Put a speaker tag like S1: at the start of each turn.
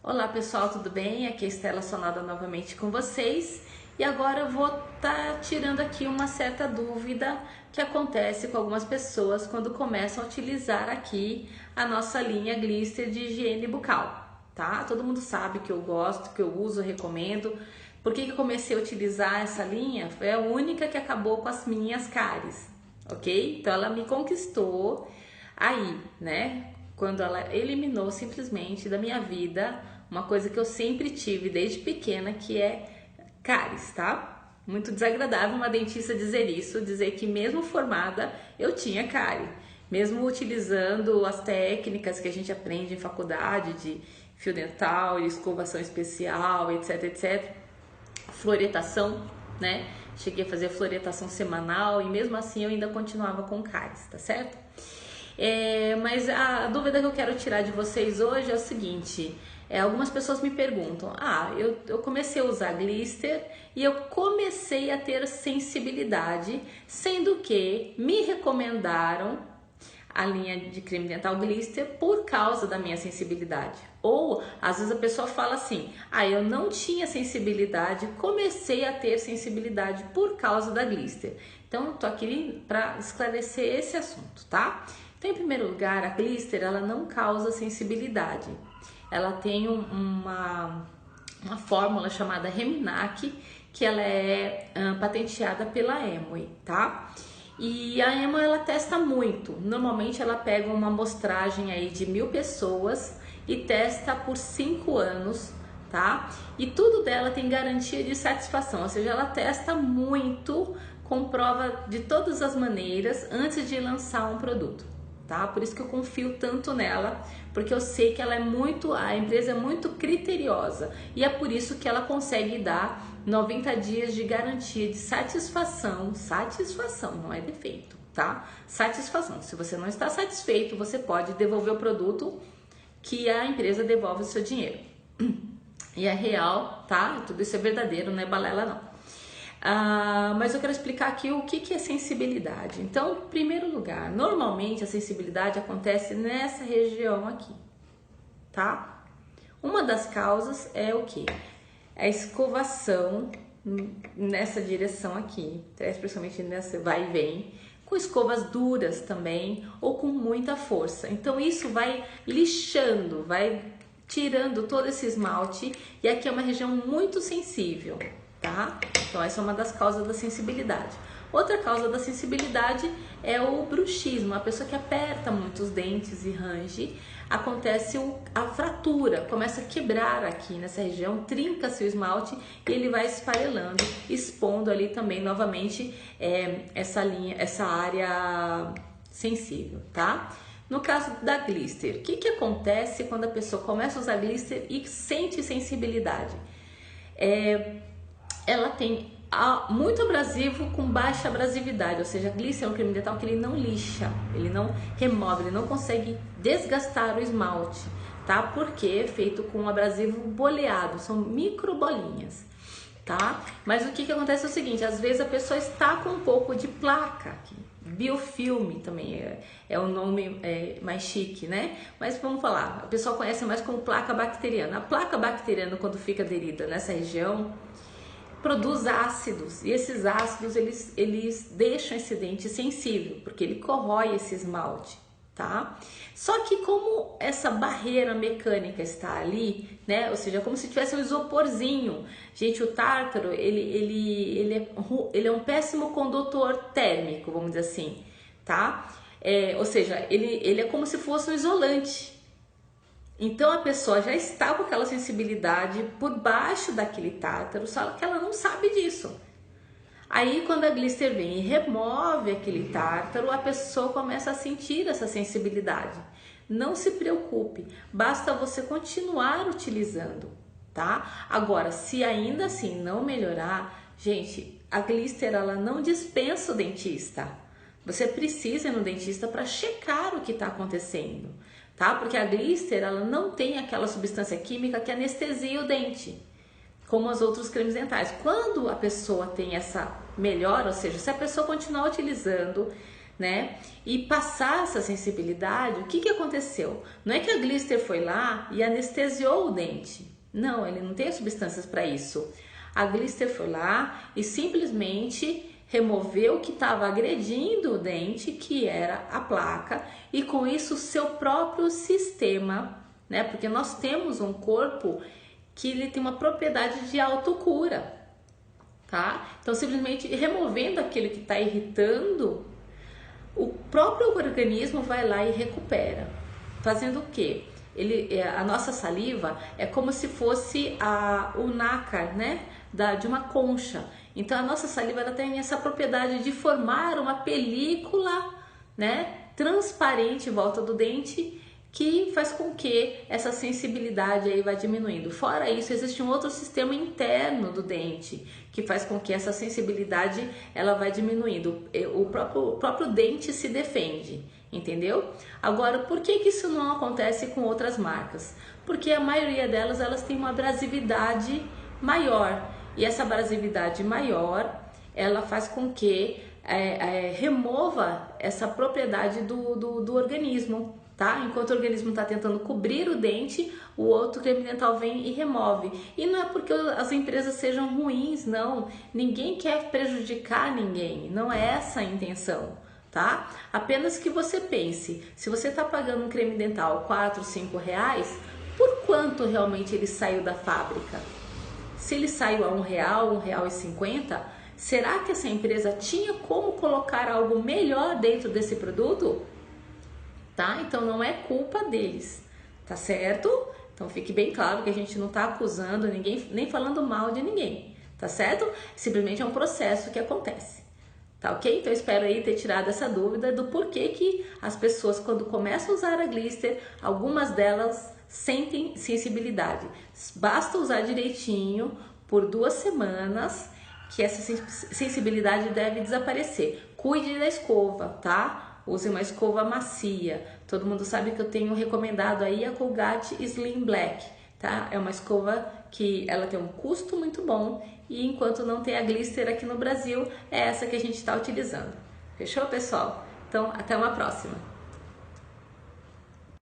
S1: Olá pessoal, tudo bem? Aqui é Estela Sonada novamente com vocês e agora eu vou estar tirando aqui uma certa dúvida que acontece com algumas pessoas quando começam a utilizar aqui a nossa linha Glister de higiene bucal, tá? Todo mundo sabe que eu gosto, que eu uso, recomendo. Por que eu comecei a utilizar essa linha? Foi a única que acabou com as minhas cáries, ok? Então ela me conquistou aí, né? Quando ela eliminou simplesmente da minha vida uma coisa que eu sempre tive desde pequena, que é cáries, tá? Muito desagradável uma dentista dizer isso, dizer que mesmo formada eu tinha cárie, mesmo utilizando as técnicas que a gente aprende em faculdade de fio dental, de escovação especial, etc, etc, fluoretação, né? Cheguei a fazer fluoretação semanal e mesmo assim eu ainda continuava com cáries, tá certo? Mas a dúvida que eu quero tirar de vocês hoje é o seguinte: algumas pessoas me perguntam, eu comecei a usar Glister e eu comecei a ter sensibilidade, sendo que me recomendaram a linha de creme dental Glister por causa da minha sensibilidade. Ou às vezes a pessoa fala assim, eu não tinha sensibilidade, comecei a ter sensibilidade por causa da Glister. Então eu tô aqui para esclarecer esse assunto, tá? Então, em primeiro lugar, a Glister ela não causa sensibilidade. Ela tem uma fórmula chamada Reminac, que ela é patenteada pela Amway, tá? E a Amway ela testa muito. Normalmente ela pega uma amostragem aí de 1000 pessoas e testa por 5 anos, tá? E tudo dela tem garantia de satisfação, ou seja, ela testa muito, comprova de todas as maneiras antes de lançar um produto. Tá? Por isso que eu confio tanto nela, porque eu sei que ela a empresa é muito criteriosa e é por isso que ela consegue dar 90 dias de garantia de satisfação, não é defeito, tá? Satisfação. Se você não está satisfeito, você pode devolver o produto que a empresa devolve o seu dinheiro. E é real, tá? Tudo isso é verdadeiro, não é balela não. Mas eu quero explicar aqui o que é sensibilidade. Então, em primeiro lugar, normalmente a sensibilidade acontece nessa região aqui, tá? Uma das causas é o que? A escovação nessa direção aqui, especialmente nessa vai e vem, com escovas duras também ou com muita força. Então, isso vai lixando, vai tirando todo esse esmalte e aqui é uma região muito sensível. Tá? Então essa é uma das causas da sensibilidade. Outra causa da sensibilidade é o bruxismo, a pessoa que aperta muito os dentes e range, acontece a fratura, começa a quebrar aqui nessa região, trinca-se o esmalte e ele vai esfarelando, expondo ali também novamente essa área sensível, tá? No caso da Glister, o que acontece quando a pessoa começa a usar Glister e sente sensibilidade? Ela tem muito abrasivo com baixa abrasividade, ou seja, Glister é um creme dental que ele não lixa, ele não remove, ele não consegue desgastar o esmalte, tá? Porque é feito com um abrasivo boleado, são micro bolinhas, tá? Mas o que acontece é o seguinte, às vezes a pessoa está com um pouco de placa aqui, biofilme também é o nome mais chique, né? Mas vamos falar, a pessoa conhece mais como placa bacteriana. A placa bacteriana, quando fica aderida nessa região, produz ácidos e esses ácidos eles deixam esse dente sensível porque ele corrói esse esmalte, tá? Só que como essa barreira mecânica está ali, né? Ou seja, como se tivesse um isoporzinho. Gente, o tártaro ele é um péssimo condutor térmico, vamos dizer assim, tá? Ou seja, ele é como se fosse um isolante. Então a pessoa já está com aquela sensibilidade por baixo daquele tártaro, só que ela não sabe disso. Aí quando a Glister vem e remove aquele tártaro, a pessoa começa a sentir essa sensibilidade. Não se preocupe, basta você continuar utilizando, tá? Agora, se ainda assim não melhorar, gente, a Glister ela não dispensa o dentista. Você precisa ir no dentista para checar o que está acontecendo, tá? Porque a Glister ela não tem aquela substância química que anestesia o dente, como os outros cremes dentais. Quando a pessoa tem essa melhora, ou seja, se a pessoa continuar utilizando, né? E passar essa sensibilidade, o que aconteceu? Não é que a Glister foi lá e anestesiou o dente. Não, ele não tem substâncias para isso. A Glister foi lá e simplesmente removeu o que estava agredindo o dente, que era a placa, e com isso o seu próprio sistema, né? Porque nós temos um corpo que ele tem uma propriedade de autocura, tá? Então, simplesmente removendo aquilo que está irritando, o próprio organismo vai lá e recupera. Fazendo o quê? A nossa saliva é como se fosse o nácar, né? De uma concha. Então, a nossa saliva ela tem essa propriedade de formar uma película, né? Transparente em volta do dente, que faz com que essa sensibilidade aí vá diminuindo. Fora isso, existe um outro sistema interno do dente que faz com que essa sensibilidade ela vá diminuindo. O próprio dente se defende, entendeu? Agora, por que isso não acontece com outras marcas? Porque a maioria delas elas têm uma abrasividade maior, e essa abrasividade maior ela faz com que remova essa propriedade do organismo. Tá? Enquanto o organismo está tentando cobrir o dente, o outro creme dental vem e remove. E não é porque as empresas sejam ruins, não. Ninguém quer prejudicar ninguém, não é essa a intenção, tá? Apenas que você pense, se você está pagando um creme dental 4, 5 reais, por quanto realmente ele saiu da fábrica? Se ele saiu a R$1, R$1,50, será que essa empresa tinha como colocar algo melhor dentro desse produto? Tá? Então não é culpa deles, tá certo? Então fique bem claro que a gente não tá acusando ninguém, nem falando mal de ninguém, tá certo? Simplesmente é um processo que acontece, tá ok? Então eu espero aí ter tirado essa dúvida do porquê que as pessoas quando começam a usar a Glister, algumas delas sentem sensibilidade. Basta usar direitinho por 2 semanas que essa sensibilidade deve desaparecer. Cuide da escova, tá? Use uma escova macia. Todo mundo sabe que eu tenho recomendado aí a Colgate Slim Black, tá? É uma escova que ela tem um custo muito bom e enquanto não tem a Glister aqui no Brasil, é essa que a gente está utilizando. Fechou, pessoal? Então, até uma próxima.